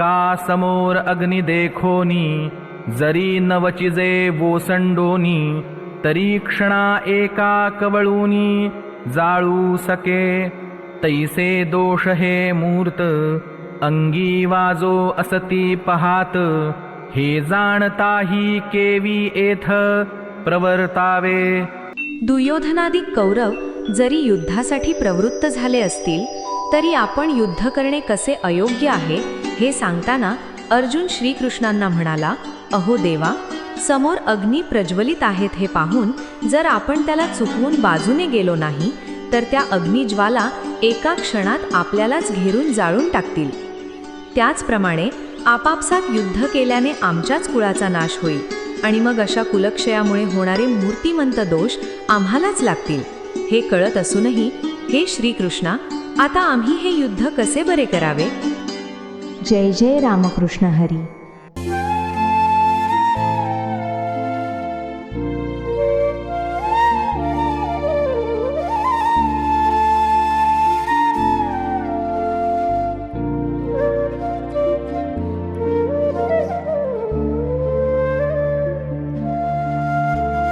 का समोर अग्नी देखोनी, जरी नवचिजे वोसंडोनी, तरी क्षणा एका कवळूनी जाळू सके. तैसे दोष हे मूर्त, अंगी वाजो असती पहात, हे जाणताही केवी एथ प्रवर्तावे. दुर्योधनादिक कौरव जरी युद्धासाठी प्रवृत्त झाले असतील तरी आपण युद्ध करणे कसे अयोग्य आहे हे सांगताना अर्जुन श्रीकृष्णांना म्हणाला, अहो देवा, समोर अग्नी प्रज्वलित आहेत हे पाहून जर आपण त्याला चुकवून बाजूने गेलो नाही तर त्या अग्निज्वाला एका क्षणात आपल्यालाच घेरून जाळून टाकतील. त्याचप्रमाणे आपापसात युद्ध केल्याने आमच्याच कुळाचा नाश होईल आणि मग अशा कुलक्षयामुळे होणारे मूर्तिमंत दोष आम्हालाच लागतील. हे कळत असूनही हे श्रीकृष्णा, आता आम्ही हे युद्ध कसे बरे करावे? जय जय रामकृष्ण हरी.